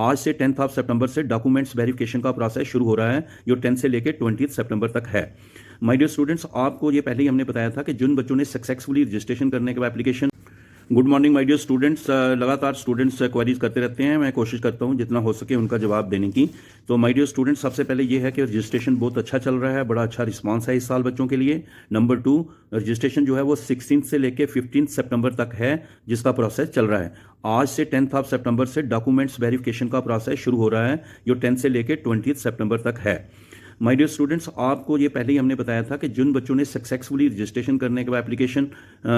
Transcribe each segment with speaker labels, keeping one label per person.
Speaker 1: आज से 10 सितंबर से डॉक्यूमेंट्स वेरिफिकेशन का प्रोसेस शुरू हो रहा है, जो 10 से लेकर 20 सितंबर तक है। माय डियर स्टूडेंट्स, आपको ये पहले ही हमने बताया था कि जिन बच्चों ने सक्सेसफुली रजिस्ट्रेशन करने के बाद application. Good morning my dear students. लगातार स्टूडेंट्स क्वेरीज करते रहते हैं, मैं कोशिश करता हूं जितना हो सके उनका जवाब देने की। तो माय डियर स्टूडेंट्स, सबसे पहले ये है कि रजिस्ट्रेशन बहुत अच्छा चल रहा है, बड़ा अच्छा रिस्पांस है इस साल बच्चों के लिए। नंबर 2, रजिस्ट्रेशन जो है वो 16 से लेकर 15 सितंबर तक है, जिसका प्रोसेस चल रहा है। आज से 10 सितंबर से डॉक्यूमेंट्स वेरिफिकेशन का प्रोसेस शुरू हो रहा है, जो 10 से लेकर 20 सितंबर तक है। माय डियर स्टूडेंट्स, आपको ये पहले ही हमने बताया था कि जिन बच्चों ने सक्सेसफुली रजिस्ट्रेशन करने के बाद एप्लीकेशन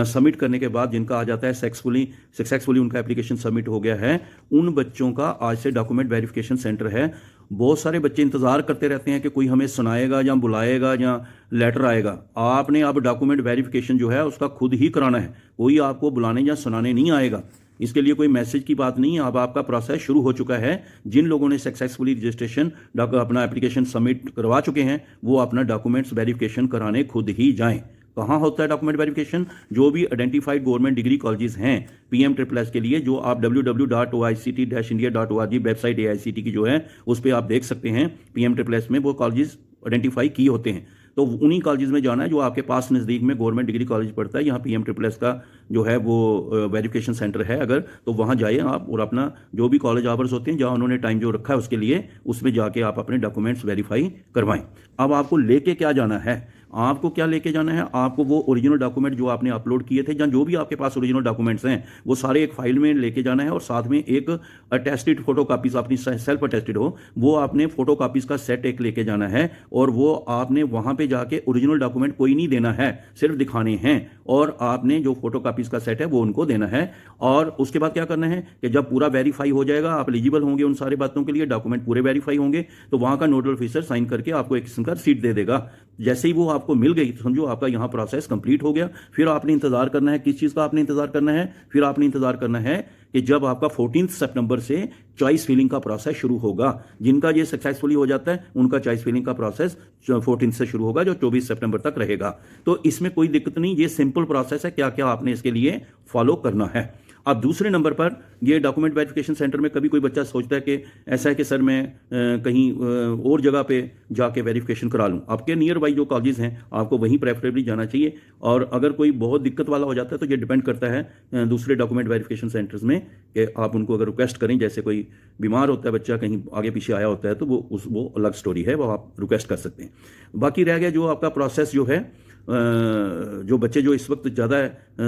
Speaker 1: सबमिट करने के बाद जिनका आ जाता है सक्सेसफुली उनका एप्लीकेशन सबमिट हो गया है, उन बच्चों का आज से डॉक्यूमेंट वेरिफिकेशन सेंटर है। बहुत सारे बच्चे इंतज़ार करते रहते हैं कि कोई हमें सुनाएगा या बुलाएगा या लेटर आएगा। आपने अब डॉक्यूमेंट वेरिफिकेशन जो है उसका खुद ही कराना है, कोई आपको बुलाने या सुनाने नहीं आएगा। इसके लिए कोई मैसेज की बात नहीं है, अब आपका प्रोसेस शुरू हो चुका है। जिन लोगों ने सक्सेसफुली रजिस्ट्रेशन अपना एप्लीकेशन सबमिट करवा चुके हैं, वो अपना डॉक्यूमेंट्स वेरिफिकेशन कराने खुद ही जाएं। कहाँ होता है डॉक्यूमेंट वेरिफिकेशन? जो भी आइडेंटिफाइड गवर्नमेंट डिग्री कॉलेजेस हैं PM++ के लिए, जो आप www.oict-india.org वेबसाइट AICT की जो है उस पर आप देख सकते हैं, PM++ में वो कॉलेजेस आइडेंटिफाई किए होते हैं। तो उन्हीं कॉलेजेस में जाना है जो आपके पास नज़दीक में गवर्नमेंट डिग्री कॉलेज पड़ता है। यहाँ PM++ का जो है वो वेरिफिकेशन सेंटर है अगर, तो वहाँ जाइए आप और अपना जो भी कॉलेज आवर्स होते हैं, जहाँ उन्होंने टाइम जो रखा है उसके लिए, उसमें जाके आप अपने डॉक्यूमेंट्स वेरीफाई करवाएं। अब आपको लेके क्या जाना है? आपको क्या लेके जाना है? आपको वो ओरिजिनल डॉक्यूमेंट जो आपने अपलोड किए थे, या जो भी आपके पास ओरिजिनल डॉक्यूमेंट्स हैं, वो सारे एक फाइल में लेके जाना है, और साथ में एक अटेस्टेड फोटो कापीज, अपनी सेल्फ अटेस्टेड हो, वो आपने फोटो कापीज का सेट एक लेके जाना है। और वो आपने वहां पे जाके ओरिजिनल डॉक्यूमेंट कोई नहीं देना है, सिर्फ दिखाने हैं, और आपने जो फोटो कापीज का सेट है वो उनको देना है। और उसके बाद क्या करना है कि जब पूरा वेरीफाई हो जाएगा, आप एलिजिबल होंगे उन सारे बातों के लिए, डॉक्यूमेंट पूरे वेरीफाई होंगे, तो वहां का नोडल ऑफिसर साइन करके आपको एक किस्म का सीट दे देगा। जैसे ही वो आपको मिल गई, समझो आपका यहाँ प्रोसेस कंप्लीट हो गया। फिर आपने इंतजार करना है, किस चीज़ का आपने इंतजार करना है? फिर आपने इंतजार करना है कि जब आपका 14 सितंबर से चॉइस फिलिंग का प्रोसेस शुरू होगा। जिनका ये सक्सेसफुली हो जाता है, उनका चॉइस फिलिंग का प्रोसेस 14 से शुरू होगा, जो 24 सितंबर तक रहेगा। तो इसमें कोई दिक्कत नहीं, ये सिंपल प्रोसेस है। क्या क्या आपने इसके लिए फॉलो करना है? अब दूसरे नंबर पर, ये डॉक्यूमेंट वेरिफिकेशन सेंटर में कभी कोई बच्चा सोचता है कि ऐसा है कि सर मैं कहीं और जगह पे जाके वेरिफिकेशन करा लूँ। आपके नियर बाई जो कॉलेजेस हैं, आपको वहीं प्रेफरेबली जाना चाहिए। और अगर कोई बहुत दिक्कत वाला हो जाता है तो ये डिपेंड करता है दूसरे डॉक्यूमेंट वेरिफिकेशन सेंटर्स में, कि आप उनको अगर रिक्वेस्ट करें, जैसे कोई बीमार होता है बच्चा, कहीं आगे पीछे आया होता है, तो वो अलग स्टोरी है, वो आप रिक्वेस्ट कर सकते हैं। बाकी रह गया जो आपका प्रोसेस जो है, जो बच्चे जो इस वक्त ज़्यादा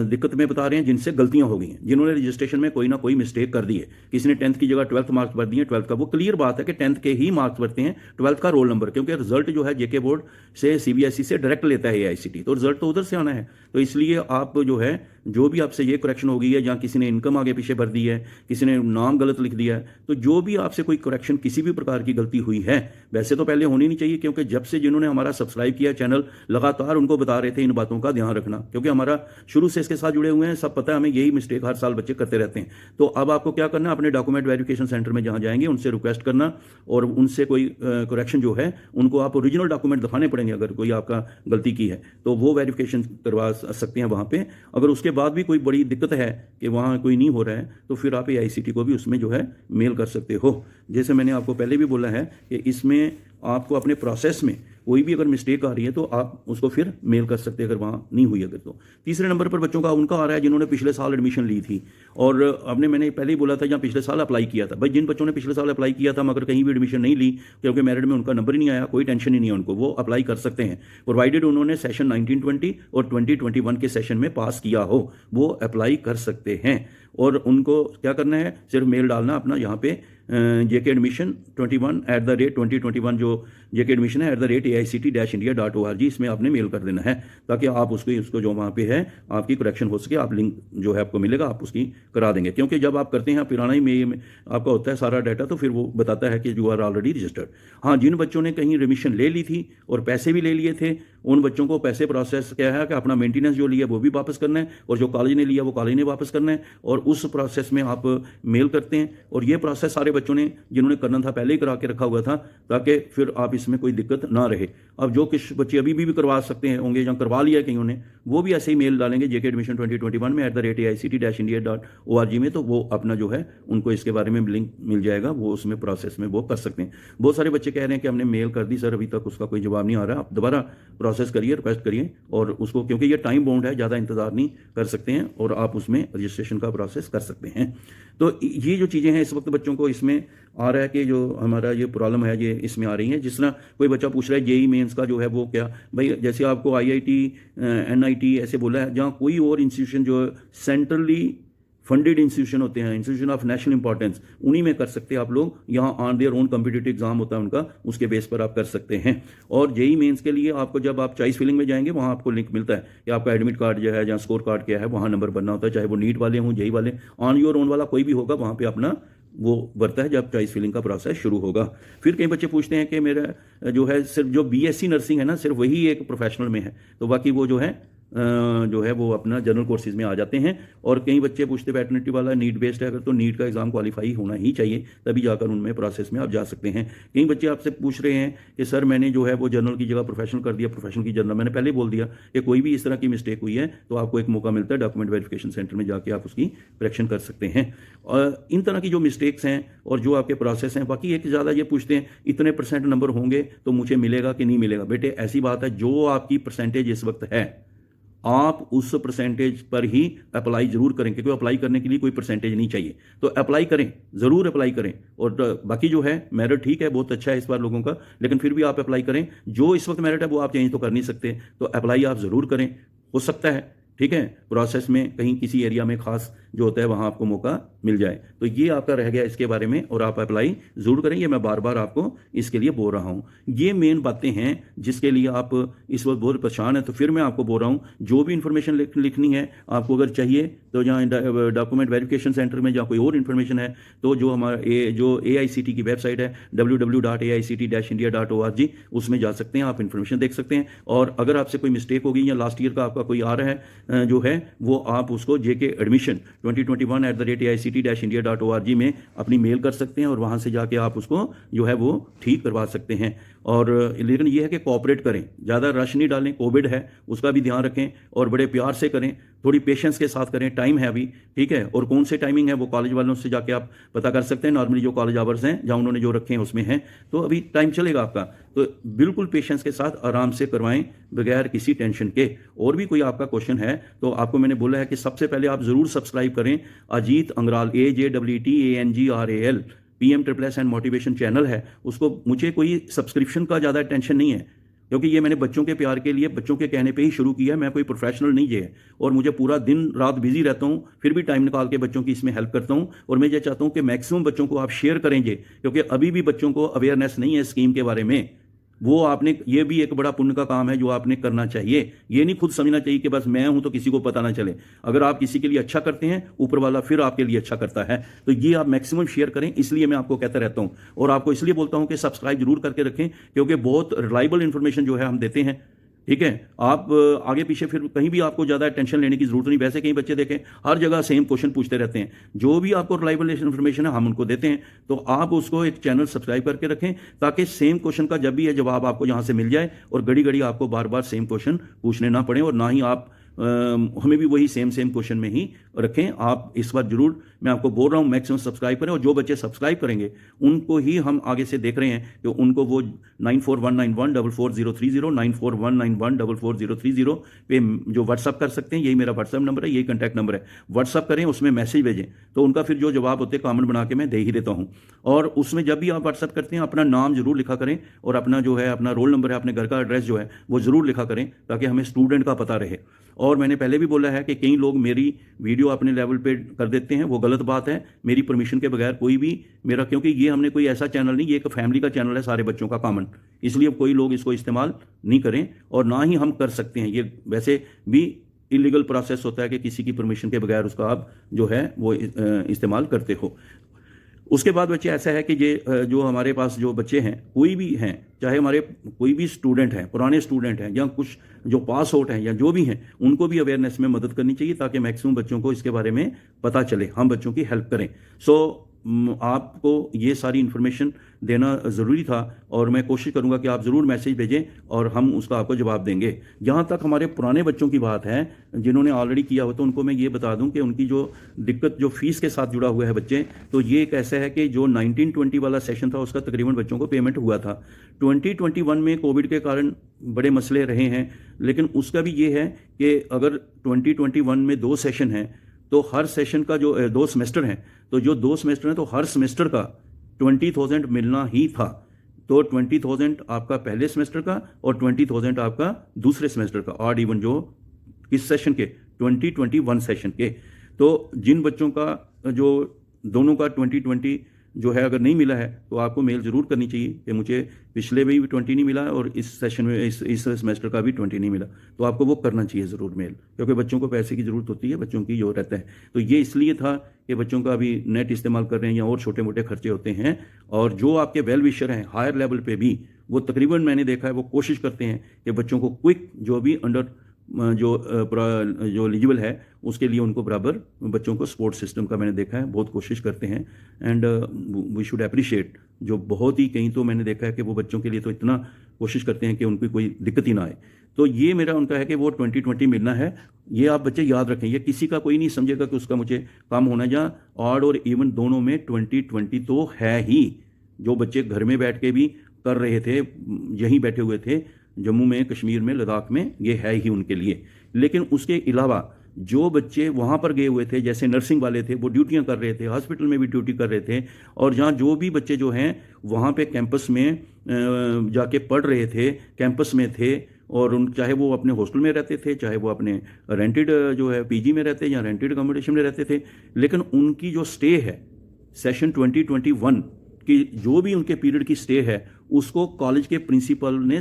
Speaker 1: दिक्कत में बता रहे हैं, जिनसे गलतियां हो गई हैं, जिन्होंने रजिस्ट्रेशन में कोई ना कोई मिस्टेक कर दी है, किसी ने 10th की जगह 12th मार्क्स भर दिए हैं। 12th का वो क्लियर बात है कि 10th के ही मार्क्स भरते हैं, 12th का रोल नंबर, क्योंकि रिजल्ट जो है JK बोर्ड से CBSE से डायरेक्ट लेता है AICT, तो रिजल्ट तो उधर से आना है। तो इसलिए आप जो है, जो भी आपसे ये करेक्शन हो गई है, या किसी ने इनकम आगे पीछे भर दी है, किसी ने नाम गलत लिख दिया है, तो जो भी आपसे कोई करेक्शन, किसी भी प्रकार की गलती हुई है, वैसे तो पहले होनी नहीं चाहिए, क्योंकि जब से जिन्होंने हमारा सब्सक्राइब किया चैनल, लगातार उनको बता रहे थे इन बातों का ध्यान रखना, क्योंकि हमारा शुरू से इसके साथ जुड़े हुए हैं, सब पता है हमें, यही मिस्टेक हर साल बच्चे करते रहते हैं। तो अब आपको क्या करना, अपने डॉक्यूमेंट वेरिफिकेशन सेंटर में जहां जाएंगे उनसे रिक्वेस्ट करना, और उनसे कोई करेक्शन जो है, उनको आप ओरिजिनल डॉक्यूमेंट दिखाने पड़ेंगे। अगर कोई आपका गलती की है तो वो वेरिफिकेशन करवा सकते हैं वहां पे। अगर उसके बाद भी कोई बड़ी दिक्कत है कि वहाँ कोई नहीं हो रहा है, तो फिर आप AICT को भी उसमें जो है मेल कर सकते हो। जैसे मैंने आपको पहले भी बोला है कि इसमें आपको अपने प्रोसेस में कोई भी अगर मिस्टेक आ रही है तो आप उसको फिर मेल कर सकते हैं, अगर वहाँ नहीं हुई अगर तो। तीसरे नंबर पर बच्चों का उनका आ रहा है जिन्होंने पिछले साल एडमिशन ली थी, और मैंने पहले ही बोला था, जहाँ पिछले साल अप्लाई किया था। भाई जिन बच्चों ने पिछले साल अप्लाई किया था मगर कहीं भी एडमिशन नहीं ली, क्योंकि मेरिट में उनका नंबर ही नहीं आया, कोई टेंशन ही नहीं है उनको, वो अप्लाई कर सकते हैं, प्रोवाइडेड उन्होंने सेशन 1920 और 2021 के सेशन में पास किया हो, वो अप्लाई कर सकते हैं। और उनको क्या करना है, सिर्फ मेल डालना अपना यहाँ पे JK एडमिशन 2021 जो JK एडमिशन है @AICT-India.org, इसमें आपने मेल कर देना है, ताकि आप उसको जो वहाँ पे है आपकी करेक्शन हो सके। आप लिंक जो है आपको मिलेगा, आप उसकी करा देंगे, क्योंकि जब आप करते हैं पुराना ही में आपका होता है सारा डाटा, तो फिर वो बताता है कि यू आर ऑलरेडी रजिस्टर्ड। हाँ, जिन बच्चों ने कहीं एडमिशन ले ली थी और पैसे भी ले लिए थे, उन बच्चों को पैसे प्रोसेस क्या है कि अपना मेंटेनेंस जो लिया वो भी वापस करना है, और जो कॉलेज ने लिया वो कॉलेज ने वापस करना है, और उस प्रोसेस में आप मेल करते हैं। और ये प्रोसेस सारे बच्चों ने जिन्होंने करना था पहले ही करा के रखा हुआ था, ताकि फिर आप इसमें कोई दिक्कत ना रहे। अब जो कुछ बच्चे अभी भी करवा सकते हैं होंगे या करवा लिया है कईयों ने, वो भी ऐसे ही मेल डालेंगे JK Admission 2021 में @AICT-India.org में, तो वो अपना जो है उनको इसके बारे में लिंक मिल जाएगा, वो उसमें प्रोसेस में वो कर सकते हैं। बहुत सारे बच्चे कह रहे हैं कि हमने मेल कर दी सर, अभी तक उसका कोई जवाब नहीं आ रहा। आप दोबारा प्रोसेस करिए, रिक्वेस्ट करिए, और उसको, क्योंकि ये टाइम बाउंड है, ज़्यादा इंतजार नहीं कर सकते हैं, और आप उसमें रजिस्ट्रेशन का प्रोसेस कर सकते हैं। तो ये जो चीज़ें हैं इस वक्त बच्चों को इसमें आ रहा है कि जो हमारा ये प्रॉब्लम है ये इसमें आ रही है। जिस तरह कोई बच्चा पूछ रहा है JEE मेंस का जो है वो क्या, भाई जैसे आपको IIT NIT ऐसे बोला है, जहाँ कोई और इंस्टीट्यूशन जो सेंट्रली फंडेड इंस्टीट्यूशन होते हैं, इंस्टीट्यूशन ऑफ नेशनल इंपॉर्टेंस, उन्हीं में कर सकते हैं आप लोग। यहाँ on their own competitive exam होता है उनका, उसके बेस पर आप कर सकते हैं। और JEE मेंस के लिए आपको जब आप चॉइस फिलिंग में जाएंगे वहाँ आपको लिंक मिलता है कि आपका एडमिट कार्ड जो है या स्कोर कार्ड क्या है, वहाँ नंबर भरना होता है, चाहे वो नीट वाले हों, JEE वाले, ऑन योर ओन वाला कोई भी होगा, वहाँ पर अपना वो भरता है जब चॉइस फिलिंग का प्रोसेस शुरू होगा। फिर कई बच्चे पूछते हैं कि मेरा जो है सिर्फ जो BSc नर्सिंग है ना, सिर्फ वही एक प्रोफेशनल में है, तो बाकी वो जो है वो अपना जनरल कोर्सेज में आ जाते हैं। और कई बच्चे पूछते हैं वेटरनिटी वाला नीट बेस्ड है, अगर तो नीट का एग्जाम क्वालिफाई होना ही चाहिए, तभी जाकर उनमें प्रोसेस में आप जा सकते हैं। कई बच्चे आपसे पूछ रहे हैं कि सर मैंने जो है वो जनरल की जगह प्रोफेशनल कर दिया, प्रोफेशनल की जनरल। मैंने पहले बोल दिया कि कोई भी इस तरह की मिस्टेक हुई है तो आपको एक मौका मिलता है, डॉक्यूमेंट वेरिफिकेशन सेंटर में जाके आप उसकी करेक्शन कर सकते हैं। और इन तरह की जो मिस्टेक्स हैं और जो आपके प्रोसेस हैं, बाकी एक ज़्यादा ये पूछते हैं इतने % नंबर होंगे तो मुझे मिलेगा कि नहीं मिलेगा। बेटे ऐसी बात है, जो आपकी परसेंटेज इस वक्त है आप उस परसेंटेज पर ही अप्लाई जरूर करें, क्योंकि अप्लाई करने के लिए कोई परसेंटेज नहीं चाहिए, तो अप्लाई करें, ज़रूर अप्लाई करें। और बाकी जो है मेरिट ठीक है, बहुत अच्छा है इस बार लोगों का, लेकिन फिर भी आप अप्लाई करें। जो इस वक्त मेरिट है वो आप चेंज तो कर नहीं सकते, तो अप्लाई आप ज़रूर करें। हो सकता है, ठीक है, प्रोसेस में कहीं किसी एरिया में खास जो होता है वहाँ आपको मौका मिल जाए। तो ये आपका रह गया इसके बारे में, और आप अप्लाई ज़रूर करें। ये मैं बार बार आपको इसके लिए बोल रहा हूँ। ये मेन बातें हैं जिसके लिए आप इस वक्त बहुत परेशान हैं। तो फिर मैं आपको बोल रहा हूँ, जो भी इन्फॉर्मेशन लिखनी है आपको अगर चाहिए तो जहाँ डॉक्यूमेंट वेरिफिकेशन सेंटर में जहाँ कोई और इन्फॉर्मेशन है, तो जो हमारा जो AICT की वेबसाइट है www.aict-india.org, उसमें जा सकते हैं, आप इन्फॉर्मेशन देख सकते हैं। और अगर आपसे कोई मिस्टेक होगी या लास्ट ईयर का आपका कोई आ रहा है जो है, वो आप उसको JK Admission 2021 @AICT-India.org में अपनी मेल कर सकते हैं, और वहाँ से जाके आप उसको जो है वो ठीक करवा सकते हैं। और लेकिन ये है कि कोऑपरेट करें, ज़्यादा रश नहीं डालें, कोविड है उसका भी ध्यान रखें, और बड़े प्यार से करें, थोड़ी पेशेंस के साथ करें, टाइम है अभी, ठीक है। और कौन से टाइमिंग है वो कॉलेज वालों से जाके आप पता कर सकते हैं, नॉर्मली जो कॉलेज आवर्स हैं जहाँ उन्होंने जो रखे हैं उसमें हैं, तो अभी टाइम चलेगा आपका। तो बिल्कुल पेशेंस के साथ आराम से करवाएं, बगैर किसी टेंशन के। और भी कोई आपका क्वेश्चन है तो आपको मैंने बोला है कि सबसे पहले आप ज़रूर सब्सक्राइब करें Ajeet Angral, AJEETANGRAL PM++ and motivation channel है, उसको मुझे कोई सब्सक्रिप्शन का ज़्यादा टेंशन नहीं है, क्योंकि ये मैंने बच्चों के प्यार के लिए, बच्चों के कहने पे ही शुरू किया है। मैं कोई प्रोफेशनल नहीं है, और मुझे पूरा दिन रात बिजी रहता हूँ, फिर भी टाइम निकाल के बच्चों की इसमें हेल्प करता हूँ। और मैं ये चाहता हूँ कि मैक्सिमम बच्चों को आप शेयर करेंगे, क्योंकि अभी भी बच्चों को अवेयरनेस नहीं है स्कीम के बारे में। वो आपने, ये भी एक बड़ा पुण्य का काम है जो आपने करना चाहिए। ये नहीं खुद समझना चाहिए कि बस मैं हूं तो किसी को पता ना चले। अगर आप किसी के लिए अच्छा करते हैं, ऊपर वाला फिर आपके लिए अच्छा करता है। तो ये आप मैक्सिमम शेयर करें, इसलिए मैं आपको कहता रहता हूं। और आपको इसलिए बोलता हूं कि सब्सक्राइब जरूर करके रखें, क्योंकि बहुत रिलायबल इंफॉर्मेशन जो है हम देते हैं, ठीक है। आप आगे पीछे फिर कहीं भी आपको ज़्यादा टेंशन लेने की जरूरत नहीं। वैसे कई बच्चे देखें हर जगह सेम क्वेश्चन पूछते रहते हैं, जो भी आपको रिलायबल इन्फॉर्मेशन है हम उनको देते हैं। तो आप उसको एक चैनल सब्सक्राइब करके रखें, ताकि सेम क्वेश्चन का जब भी है जवाब आपको यहाँ से मिल जाए, और घड़ी घड़ी आपको बार बार सेम क्वेश्चन पूछने ना पड़े, और ना ही आप हमें भी वही सेम क्वेश्चन में ही रखें। आप इस बार जरूर मैं आपको बोल रहा हूँ मैक्सिमम सब्सक्राइब करें, और जो बच्चे सब्सक्राइब करेंगे उनको ही हम आगे से देख रहे हैं कि उनको वो 9419144030 9419144030 पे जो व्हाट्सअप कर सकते हैं। यही मेरा व्हाट्सअप नंबर है, यही कॉन्टैक्ट नंबर है। व्हाट्सअप करें, उसमें मैसेज भेजें, तो उनका फिर जो जवाब होते हैं कमेंट बना के मैं दे ही देता हूँ। और उसमें जब भी आप व्हाट्सअप करते हैं अपना नाम जरूर लिखा करें, और अपना जो है अपना रोल नंबर है, अपने घर का एड्रेस जो है वो जरूर लिखा करें, ताकि हमें स्टूडेंट का पता रहे। और मैंने पहले भी बोला है कि कई लोग मेरी वीडियो अपने लेवल पे कर देते हैं, वो गलत बात है। मेरी परमिशन के बगैर कोई भी मेरा, क्योंकि ये हमने कोई ऐसा चैनल नहीं, ये एक फैमिली का चैनल है सारे बच्चों का कॉमन, इसलिए कोई लोग इसको इस्तेमाल नहीं करें, और ना ही हम कर सकते हैं। ये वैसे भी इलीगल प्रोसेस होता है कि किसी की परमिशन के बगैर उसका आप जो है वो इस्तेमाल करते हो। उसके बाद बच्चे ऐसा है कि ये जो हमारे पास जो बच्चे हैं कोई भी हैं, चाहे हमारे कोई भी स्टूडेंट हैं, पुराने स्टूडेंट हैं या कुछ जो पास आउट हैं या जो भी हैं, उनको भी अवेयरनेस में मदद करनी चाहिए ताकि मैक्सिमम बच्चों को इसके बारे में पता चले, हम बच्चों की हेल्प करें। सो आपको ये सारी इन्फॉर्मेशन देना ज़रूरी था और मैं कोशिश करूंगा कि आप ज़रूर मैसेज भेजें और हम उसका आपको जवाब देंगे। जहाँ तक हमारे पुराने बच्चों की बात है जिन्होंने ऑलरेडी किया हो, तो उनको मैं ये बता दूं कि उनकी जो दिक्कत जो फीस के साथ जुड़ा हुआ है बच्चे, तो ये एक ऐसा है कि जो 1920 वाला सेशन था उसका तकरीबन बच्चों को पेमेंट हुआ था। 2021 में कोविड के कारण बड़े मसले रहे हैं, लेकिन उसका भी ये है कि अगर 2021 में 2 सेशन हैं तो हर सेशन का जो 2 सेमेस्टर हैं, तो जो 2 सेमेस्टर हैं तो हर सेमेस्टर का 20,000 मिलना ही था। तो 20,000 आपका पहले सेमेस्टर का और 20,000 आपका दूसरे सेमेस्टर का, ऑड इवन जो किस सेशन के 2021 सेशन के। तो जिन बच्चों का जो दोनों का 2020 जो है अगर नहीं मिला है तो आपको मेल ज़रूर करनी चाहिए कि मुझे पिछले भी 20 नहीं मिला और इस सेशन में इस सेमेस्टर का भी 20 नहीं मिला, तो आपको वो करना चाहिए ज़रूर मेल, क्योंकि बच्चों को पैसे की ज़रूरत होती है, बच्चों की जो रहता है। तो ये इसलिए था कि बच्चों का अभी नेट इस्तेमाल कर रहे हैं या और छोटे मोटे खर्चे होते हैं, और जो आपके वेल विशर हैं हायर लेवल पे भी वो तकरीबन मैंने देखा है वो कोशिश करते हैं कि बच्चों को क्विक जो भी अंडर जो एलिजिबल है उसके लिए उनको बराबर बच्चों को सपोर्ट सिस्टम का मैंने देखा है बहुत कोशिश करते हैं। एंड वी शुड अप्रिशिएट, जो बहुत ही कहीं तो मैंने देखा है कि वो बच्चों के लिए तो इतना कोशिश करते हैं कि उनकी कोई दिक्कत ही ना आए। तो ये मेरा उनका है कि वो 2020 मिलना है, ये आप बच्चे याद रखें। ये किसी का कोई नहीं समझेगा कि उसका मुझे काम होना, या ऑड और इवन दोनों में 2020 तो है ही। जो बच्चे घर में बैठ के भी कर रहे थे, यहीं बैठे हुए थे जम्मू में, कश्मीर में, लद्दाख में, ये है ही उनके लिए। लेकिन उसके अलावा जो बच्चे वहाँ पर गए हुए थे, जैसे नर्सिंग वाले थे वो ड्यूटियाँ कर रहे थे, हॉस्पिटल में भी ड्यूटी कर रहे थे, और जहाँ जो भी बच्चे जो हैं वहाँ पे कैंपस में जाके पढ़ रहे थे, कैंपस में थे, और उन चाहे वो अपने हॉस्टल में रहते थे, चाहे वो अपने रेंटेड जो है पीजी में रहते या रेंटेड अकोमोडेशन में रहते थे, लेकिन उनकी जो स्टे है सेशन 2021 की, जो भी उनके पीरियड की स्टे है, उसको कॉलेज के प्रिंसिपल ने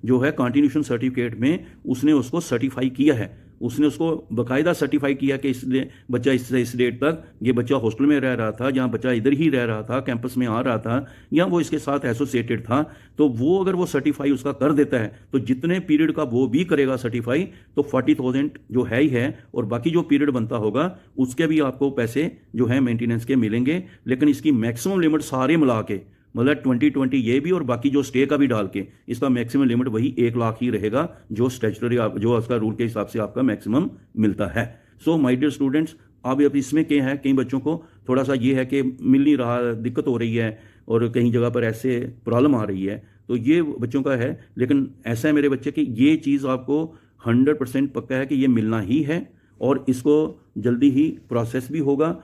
Speaker 1: जो है कंटिन्यूशन सर्टिफिकेट में उसने उसको सर्टिफाई किया है। उसने उसको बाकायदा सर्टिफाई किया कि इसलिए बच्चा इस डेट तक ये बच्चा हॉस्टल में रह रहा था, या बच्चा इधर ही रह रहा था, कैंपस में आ रहा था, या वो इसके साथ एसोसिएटेड था। तो वो अगर वो सर्टिफाई उसका कर देता है तो जितने पीरियड का वो भी करेगा सर्टिफाई, तो 40,000 जो है ही है, और बाकी जो पीरियड बनता होगा उसके भी आपको पैसे जो है मेंटेनेंस के मिलेंगे। लेकिन इसकी मैक्सिमम लिमिट सारे मिला के, मतलब 2020 ये भी और बाकी जो स्टे का भी डाल के, इसका मैक्सिमम लिमिट वही 1 लाख ही रहेगा, जो स्टैट्यूटरी जो उसका रूल के हिसाब से आपका मैक्सिमम मिलता है। सो माय डियर स्टूडेंट्स, अब इसमें क्या है, कई बच्चों को थोड़ा सा ये है कि मिल नहीं रहा, दिक्कत हो रही है, और कहीं जगह पर ऐसे प्रॉब्लम आ रही है, तो ये बच्चों का है। लेकिन ऐसा है मेरे बच्चे कि ये चीज़ आपको 100% पक्का है कि ये मिलना ही है, और इसको जल्दी ही प्रोसेस भी होगा,